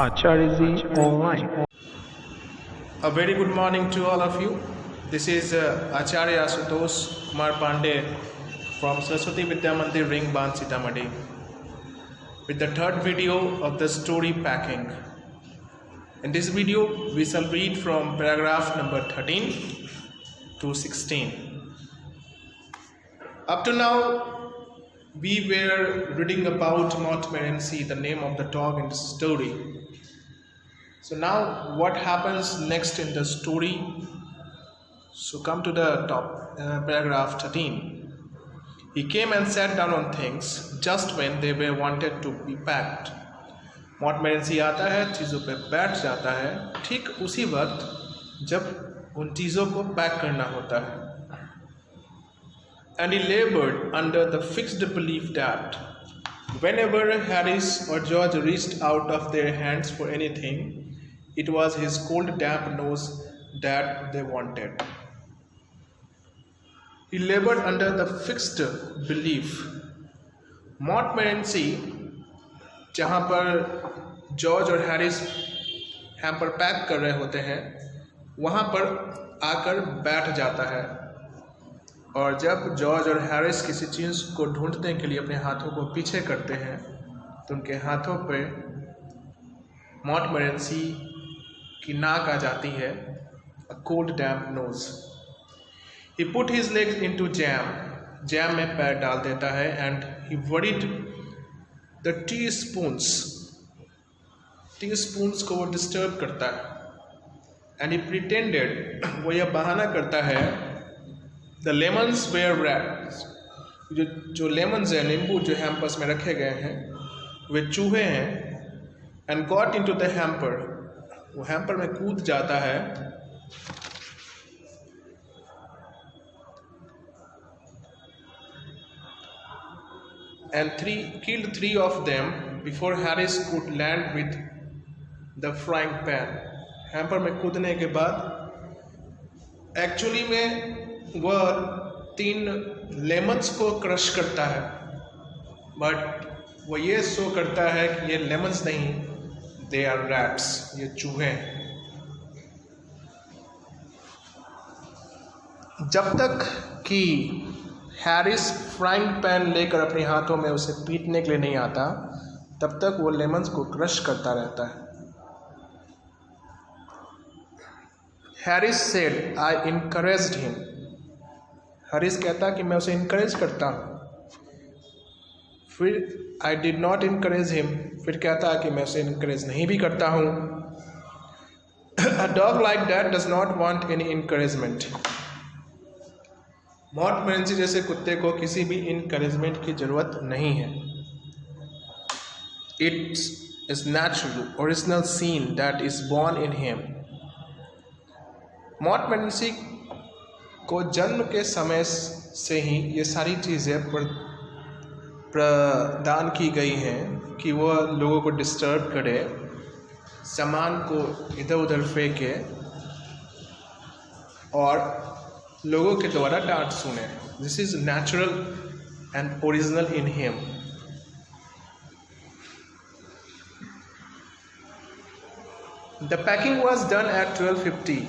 Acharya Online. A very good morning to all of you. This is Acharya Asutosh Kumar Pandey from Saraswati Vidya Mandir Ring Ban Sitamarhi with the third video of the story packing. In this video, we shall read from paragraph number 13 to 16. Up to now, we were reading about Montmorency, the name of the dog in the story. So now what happens next in the story? So come to the top, paragraph 13. He came and sat down on things just when they were wanted to be packed. Montmorency आता है, चीज़ों पे बैठ जाता है, ठीक उसी वक्त जब उन चीज़ों को पैक करना होता है. And he labored under the fixed belief that whenever Harris or George reached out of their hands for anything, it was his cold, damp nose that they wanted. He labored under the fixed belief. Montmorency, जहाँ पर George और Harris hamper pack कर रहे होते हैं, वहाँ पर आकर बैठ जाता है. और जब जॉर्ज और हैरिस किसी चीज़ को ढूंढने के लिए अपने हाथों को पीछे करते हैं, तो उनके हाथों पे मॉन्टमोरेंसी की नाक आ जाती है, a cold damp nose. He put his legs into jam में पैर डाल देता है, and he worried the teaspoons को वो डिस्टर्ब करता है, and he pretended, वो यह बहाना करता है, the lemons were rats. जो लेमन्स हैं, नींबू जो हैम्पर्स में रखे गए हैं, वे चूहे हैं. and got into the hamper, वो हैम्पर में कूद जाता है. and killed three of them before Harris could land with the frying pan. Hamper में कूदने के बाद एक्चुअली में वह 3 लेमन्स को क्रश करता है, बट वो ये शो करता है कि ये लेमन्स नहीं, दे आर रैट्स, ये चूहे हैं. जब तक कि हैरिस फ्राइंग पैन लेकर अपने हाथों में उसे पीटने के लिए नहीं आता, तब तक वो लेमन्स को क्रश करता रहता है. हैरिस सेड, आई इनकरेज्ड हिम. हैरिस कहता कि मैं उसे इनकरेज करता हूँ. फिर I did not encourage him, फिर कहता कि मैं उसे इनकरेज नहीं भी करता हूँ. A dog like that does not want any encouragement. मॉन्टमोरेंसी जैसे कुत्ते को किसी भी इनकरेजमेंट की जरूरत नहीं है. It's is natural original seen that is born in him. मॉन्टमोरेंसी को जन्म के समय से ही ये सारी चीज़ें प्रदान की गई हैं कि वह लोगों को डिस्टर्ब करे, सामान को इधर उधर फेंके और लोगों के द्वारा डांट सुने. This is natural and original in him. The packing was done at 12:50.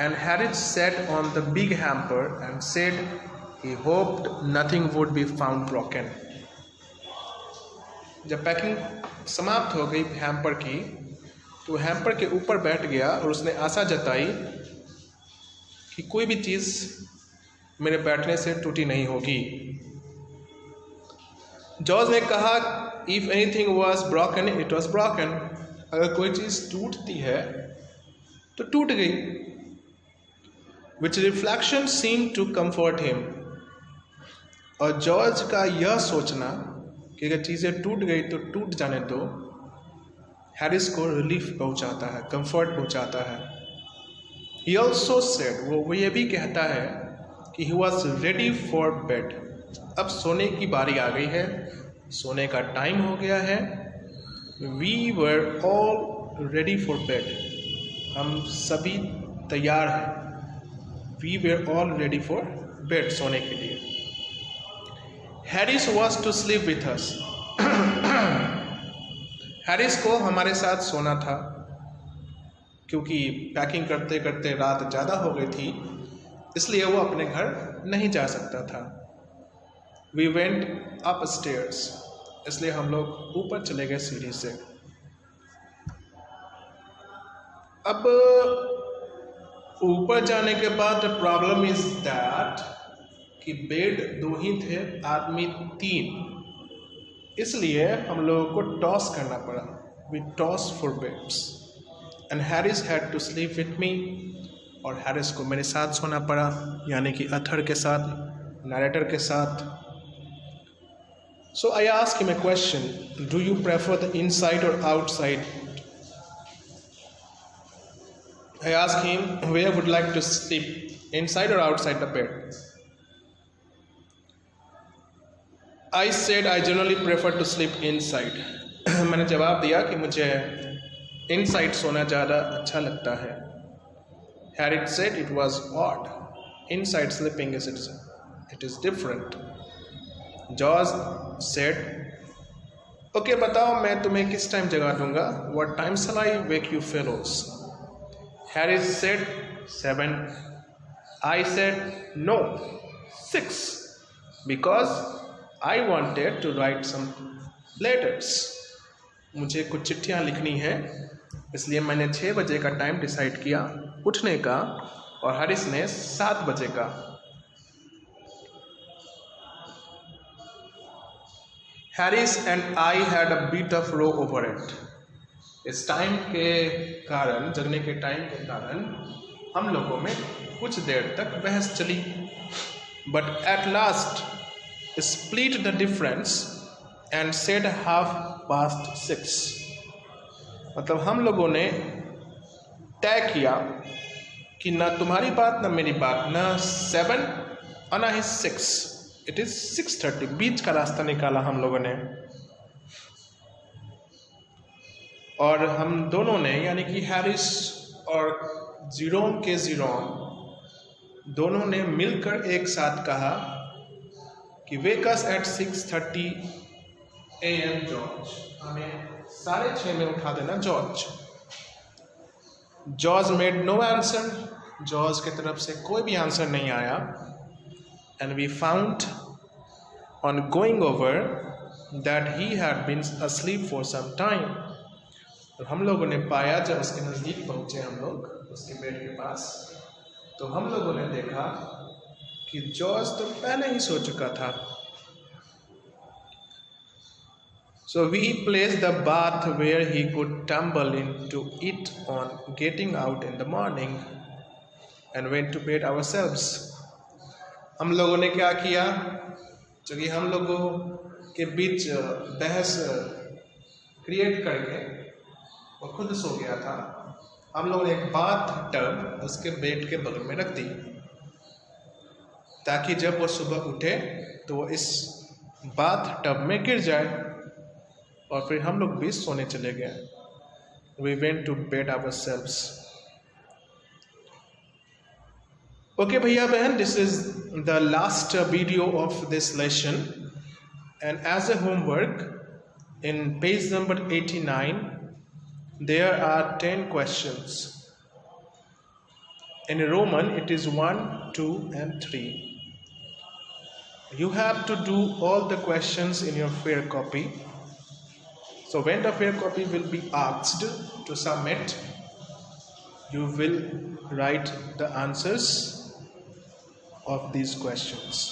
And Harris sat on the big hamper and said he hoped nothing would be found broken. जब पैकिंग समाप्त हो गई हैम्पर की, तो हैम्पर के ऊपर बैठ गया और उसने आशा जताई कि कोई भी चीज़ मेरे बैठने से टूटी नहीं होगी. जॉर्ज ने कहा, if anything was broken, it was broken. अगर कोई चीज़ टूटती है तो टूट गई. Which reflection seemed to comfort him. और जॉर्ज का यह सोचना कि अगर चीज़ें टूट गई तो टूट जाने दो, हैरिस को रिलीफ पहुंचाता है, कंफर्ट पहुंचाता है. He also said, वो ये भी कहता है कि he was ready for bed. अब सोने की बारी आ गई है, सोने का टाइम हो गया है. We were all ready for bed. हम सभी तैयार हैं. We were all ready for bed, सोने के लिए. Harris was to sleep with us. Harris को हमारे साथ सोना था क्योंकि पैकिंग करते करते रात ज़्यादा हो गई थी, इसलिए वो अपने घर नहीं जा सकता था। वी वेंट अप स्टेयर्स, इसलिए हम लोग ऊपर चले गए सीढ़ी से। अब ऊपर जाने के बाद प्रॉब्लम इज दैट कि बेड 2 ही थे, आदमी 3, इसलिए हम लोगों को टॉस करना पड़ा। We toss for beds and Harris had to sleep with me, और हैरिस को मेरे साथ सोना पड़ा, यानी कि अथर के साथ, नरेटर के साथ। So I ask him a question, do you prefer the inside or outside? I asked him where would like to sleep, inside or outside the bed. I said I generally prefer to sleep inside. मैंने जवाब दिया कि मुझे inside सोना ज़्यादा अच्छा लगता है। Harry said it was odd. Inside sleeping it is different. George said, okay बताओ मैं तुम्हें किस टाइम जगा दूंगा? What time shall I wake you fellows? Harry said 7. I said no, 6, because I wanted to write some letters. मुझे कुछ चिट्ठियाँ लिखनी है, इसलिए मैंने 6 बजे का टाइम डिसाइड किया उठने का, और हैरिस ने 7 बजे का। Harris and I had a bit of row over it. इस टाइम के कारण, जगने के टाइम के कारण हम लोगों में कुछ देर तक बहस चली, but at last split the difference and said 6:30। मतलब हम लोगों ने तय किया कि ना तुम्हारी बात ना मेरी बात, ना 7 और ना ही 6, इट इज 6:30, बीच का रास्ता निकाला हम लोगों ने। और हम दोनों ने, यानी कि हैरिस और जीरोम के जीरोम दोनों ने मिलकर एक साथ कहा कि wake us at 6:30 AM George, हमें 6:30 में उठा देना George. George made no answer, George की तरफ से कोई भी आंसर नहीं आया। And we found on going over that he had been asleep for some time. तो हम लोगों ने पाया, जब उसके नज़दीक पहुँचे हम लोग उसके बेड के पास, तो हम लोगों ने देखा कि जॉर्ज तो पहले ही सो चुका था। So we placed the bath where he could tumble into it on getting out in the morning and went to bed ourselves. हम लोगों ने क्या किया, क्योंकि हम लोगों के बीच बहस क्रिएट करके वो खुद सो गया था, हम लोगों ने एक बाथ टब उसके बेड के बगल में रख दी, ताकि जब वो सुबह उठे तो वो इस बाथ टब में गिर जाए, और फिर हम लोग भी सोने चले गए। We went to bed ourselves. Okay भैया बहन, this is the last video of this lesson, and as a homework in page number 89 there are 10 questions. In Roman it is 1, 2 and 3. You have to do all the questions in your fair copy. So when the fair copy will be asked to submit, you will write the answers of these questions.